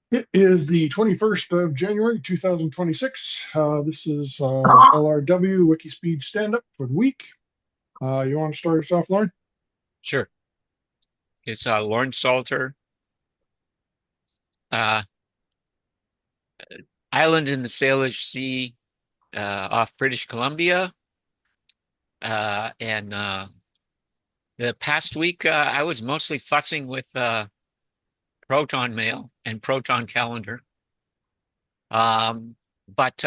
It is the 21st of January, 2026. This is LRW WIKISPEED stand-up for the week. You want to start us off, Lauren? Sure. It's Lawrence Salter, uh, island in the Salish Sea off British Columbia. And the past week, I was mostly fussing with Proton Mail and Proton Calendar. Um, but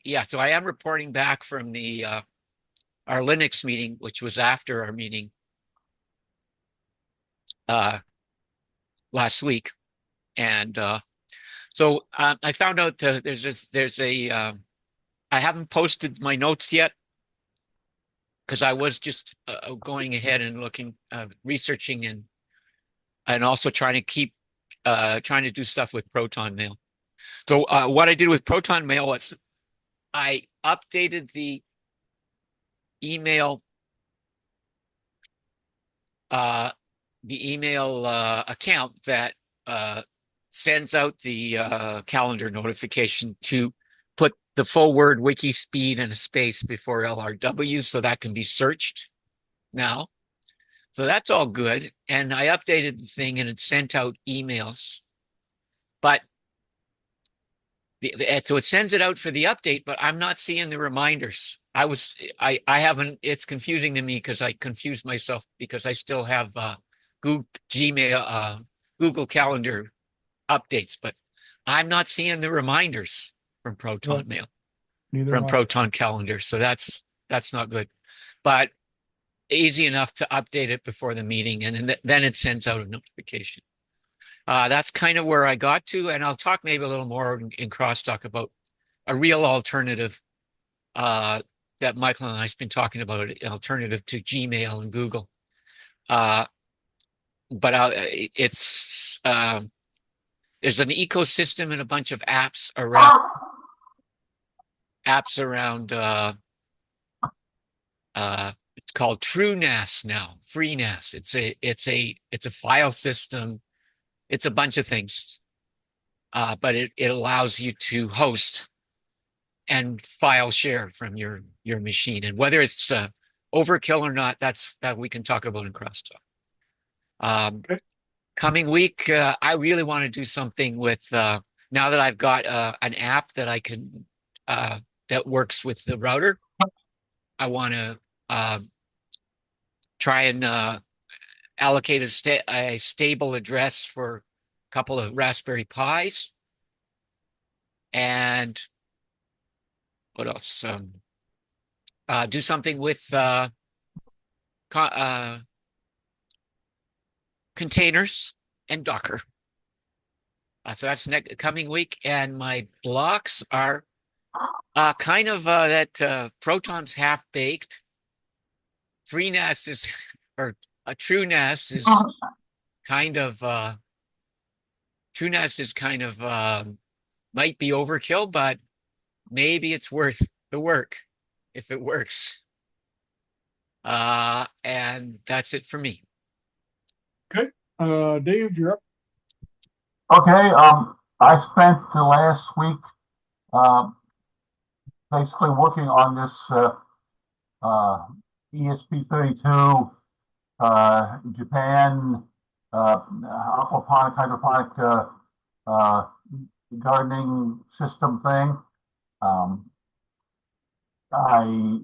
yeah, so I am reporting back from the our Linux meeting, which was after our meeting uh, last week. And so I found out there's a I haven't posted my notes yet because I was just going ahead and looking, researching, and also trying to keep trying to do stuff with Proton Mail. So what I did with Proton Mail was I updated email uh, the email account that sends out the calendar notification to put the full word WikiSpeed and a space before LRW so that can be searched now. So that's all good. And I updated the thing and it sent out emails. But so it sends it out for the update, but I'm not seeing the reminders. I haven't, it's confusing to me because I confused myself because I still have Google Gmail, Google Calendar updates, but I'm not seeing the reminders from Yeah, Proton Mail, neither am from I. Proton Calendar. So that's not good. But easy enough to update it before the meeting, and then it sends out a notification. That's kind of where I got to, and I'll talk maybe a little more in crosstalk about a real alternative uh, that Michael and I's been talking about, an alternative to Gmail and Google. Uh, but it's there's an ecosystem and a bunch of apps around. It's called TrueNAS now, FreeNAS. It's a file system. It's a bunch of things, but it allows you to host and file share from your machine. And whether it's overkill or not, that we can talk about in crosstalk. Um, Okay. Coming week, I really want to do something with now that I've got an app that I can that works with the router. I want to try and allocate a stable address for a couple of Raspberry Pis. And what else? Do something with co containers and Docker. So that's next coming week. And my blocks are kind of that Proton's half baked. FreeNAS is, or a TrueNAS is kind of, TrueNAS is kind of, might be overkill, but maybe it's worth the work if it works. And that's it for me. Okay. Dave, you're up. Okay, I spent the last week um, basically working on this uh, ESP32 Japan aquaponic hydroponic uh, gardening system thing. Um, I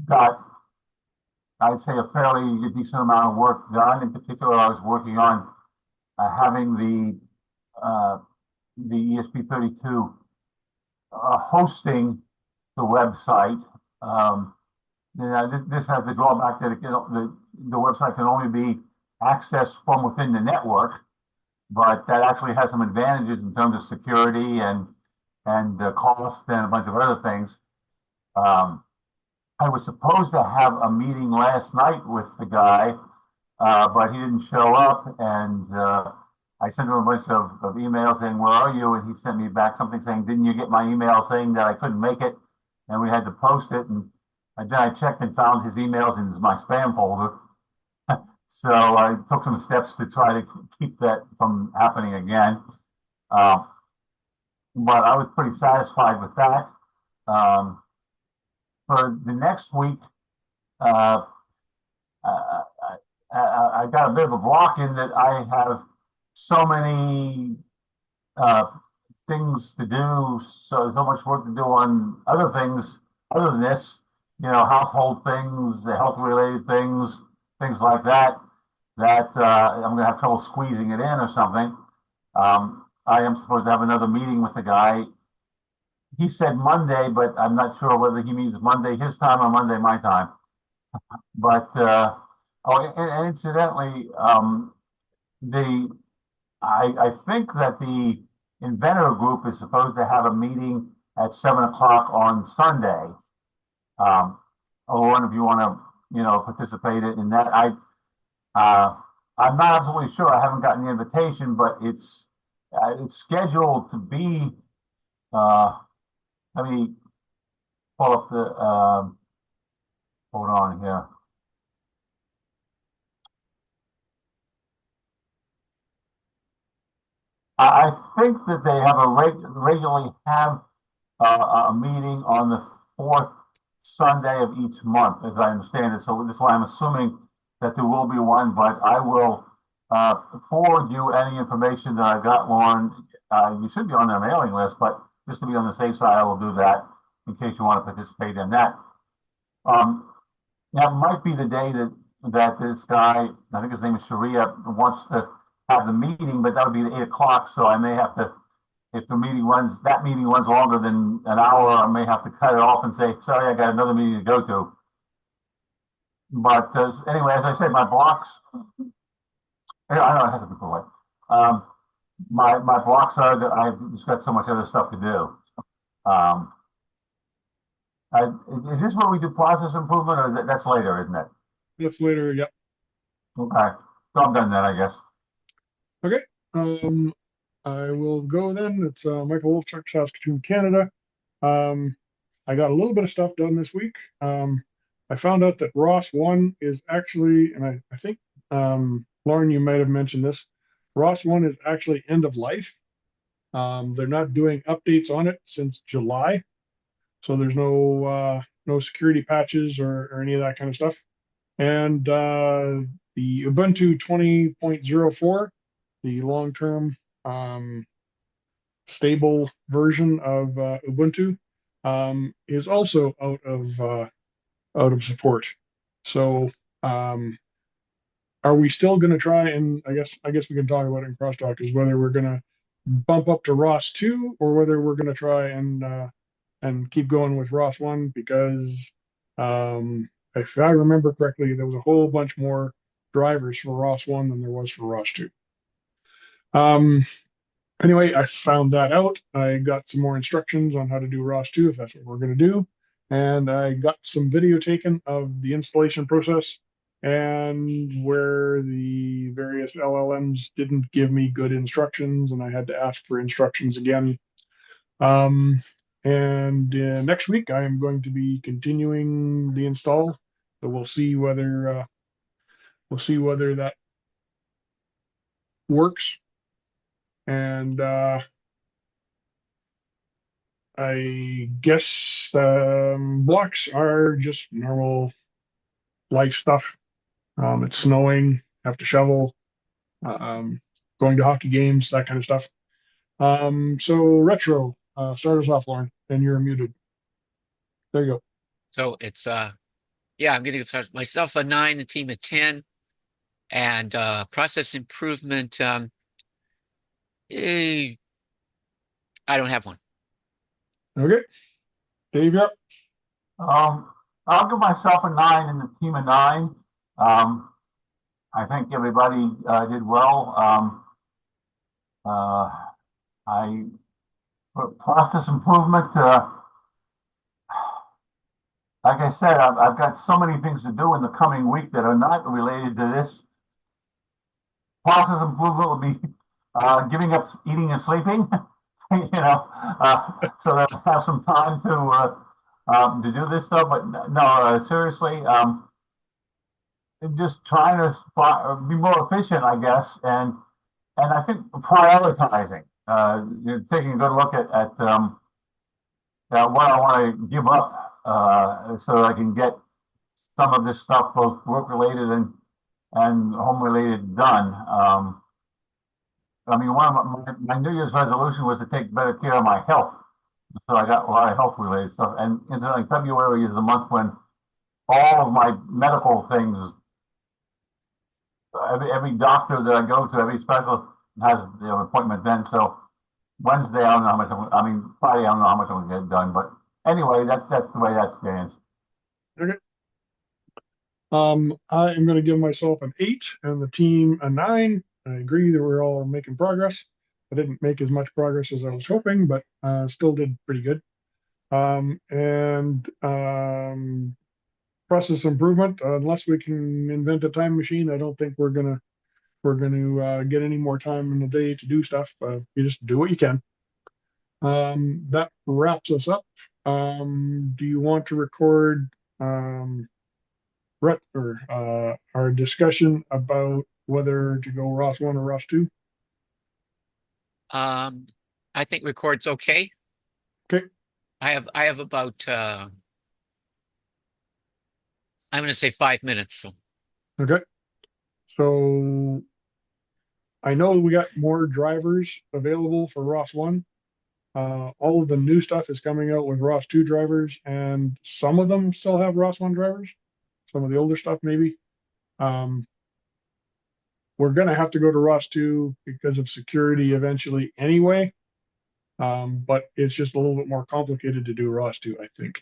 got, I'd say, a fairly decent amount of work done. In particular, I was working on having the ESP32 hosting the website. This has the drawback that the website can only be accessed from within the network, but that actually has some advantages in terms of security and cost and a bunch of other things. I was supposed to have a meeting last night with the guy, but he didn't show up, and I sent him a bunch of emails saying, "Where are you?" And he sent me back something saying, "Didn't you get my email saying that I couldn't make it?" And we had to post it. And then I checked and found his emails in my spam folder. So I took some steps to try to keep that from happening again. But I was pretty satisfied with that. For the next week, uh, I, I got a bit of a block in that I have so many uh, things to do, so much work to do on other things other than this, household things, the health related things, things like that, that I'm going to have trouble squeezing it in or something. I am supposed to have another meeting with the guy. He said Monday, but I'm not sure whether he means Monday his time or Monday my time. But and incidentally, the I think that the inventor group is supposed to have a meeting at 7 o'clock on Sunday. Or one of you want to, participate in that. I'm not absolutely sure. I haven't gotten the invitation, but it's scheduled to be. Let me pull up the. Hold on here. I think that they have regularly have a meeting on the fourth Sunday of each month, as I understand it. So that's why I'm assuming that there will be one, but I will forward you any information that I got, Lauren. You should be on their mailing list, but just to be on the safe side, I will do that in case you want to participate in that. That might be the day that this guy, I think his name is Sharia, wants to have the meeting, but that would be at 8 o'clock. So I may have to, if that meeting runs longer than an hour, I may have to cut it off and say, sorry, I got another meeting to go to. But anyway, as I said, my blocks, I know I have to be polite. My blocks are that I've just got so much other stuff to do. Is this where we do process improvement, or that's later, isn't it? That's later. Yep. Okay, so I'm done then, I guess. Okay. I will go then. It's Michael Wolchuk, Saskatoon, Canada. I got a little bit of stuff done this week. I found out that ROS 1 is actually, and I think Lauren, you might have mentioned this. ROS 1 is actually end of life. They're not doing updates on it since July, so there's no security patches or any of that kind of stuff. And the Ubuntu 20.04, the long-term stable version of Ubuntu, is also out of support. So are we still going to try, and I guess we can talk about it in crosstalk, is whether we're going to bump up to ROS 2 or whether we're going to try and keep going with ROS 1, because if I remember correctly, there was a whole bunch more drivers for ROS 1 than there was for ROS 2. Anyway, I found that out. I got some more instructions on how to do ROS 2, if that's what we're going to do. And I got some video taken of the installation process and where the various LLMs didn't give me good instructions, and I had to ask for instructions again. And next week I am going to be continuing the install. So we'll see whether that works. And I guess blocks are just normal life stuff. It's snowing, have to shovel, going to hockey games, that kind of stuff. So retro, start us off, Lauren, and you're muted. There you go. So it's yeah, I'm going to give myself a 9, the team a 10, and process improvement. I don't have one. Okay, Dave, yep. I'll give myself a 9 and the team a 9. I think everybody did well. Process improvement. Like I said, I've got so many things to do in the coming week that are not related to this. Process improvement will be giving up eating and sleeping, so that I have some time to do this stuff. But no, seriously, just trying to be more efficient, I guess, and I think prioritizing. you're taking a good look at what I want to give up so that I can get some of this stuff, both work related and home related, done. I mean, one of my New Year's resolution was to take better care of my health. So I got a lot of health related stuff. And incidentally, February is the month when all of my medical things, every doctor that I go to, every specialist has an appointment then. So Wednesday, I don't know how much. I mean, Friday, I don't know how much I'm gonna get done. But anyway, that's the way that stands. Okay. I am going to give myself an 8 and the team a 9. I agree that we're all making progress. I didn't make as much progress as I was hoping, but still did pretty good. And process improvement, unless we can invent a time machine, I don't think we're gonna get any more time in the day to do stuff. You just do what you can. That wraps us up. Do you want to record our discussion about whether to go Ross 1 or Ross 2? I think record's okay. Okay. I have about I'm going to say 5 minutes. So Okay. So I know we got more drivers available for Ross 1. All of the new stuff is coming out with Ross 2 drivers, and some of them still have Ross 1 drivers. Some of the older stuff, maybe. We're going to have to go to Ross 2 because of security eventually anyway. But it's just a little bit more complicated to do Ross 2, I think.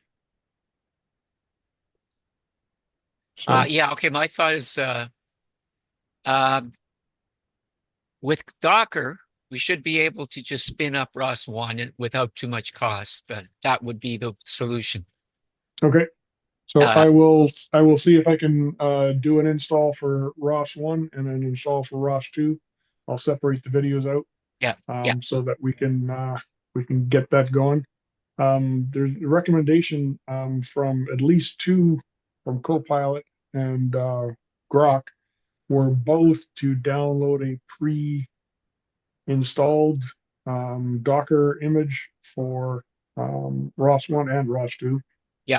So, yeah, okay. My thought is um, with Docker, we should be able to just spin up Ross 1 without too much cost. That would be the solution. okay. So Uh, I will see if I can do an install for Ross 1 and an install for Ross 2. I'll separate the videos out yeah, yeah. so that we can get that going. There's a recommendation from at least two from Copilot and Grok were both to download a pre-installed Docker image for ROS 1 and ROS 2. Yeah.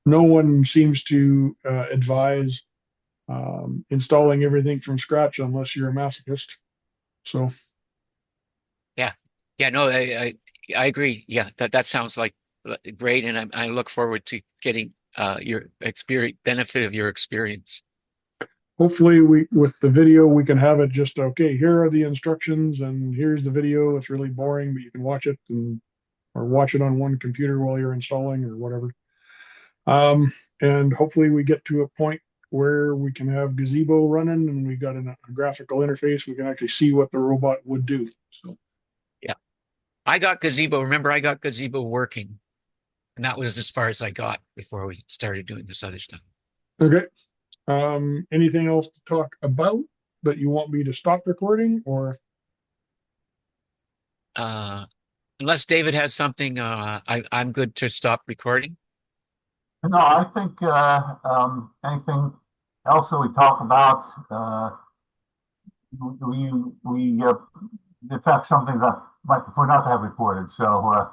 No one seems to advise installing everything from scratch unless you're a masochist. So, Yeah. Yeah, no, I agree. Yeah, that sounds like great, and I look forward to getting your experience benefit of your experience. hopefully with the video we can have it just okay, here are the instructions and here's the video. It's really boring, but you can watch it or watch it on one computer while you're installing or whatever. And hopefully we get to a point where we can have Gazebo running and we got a graphical interface. We can actually see what the robot would do. So Yeah. I got Gazebo. Remember, I got Gazebo working, and that was as far as I got before we started doing this other stuff. okay. Anything else to talk about that you want me to stop recording or? Unless David has something, I'm good to stop recording. No, I think anything else that we talk about, we in fact something that might prefer not to have recorded. So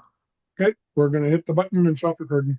Okay, we're gonna hit the button and stop recording.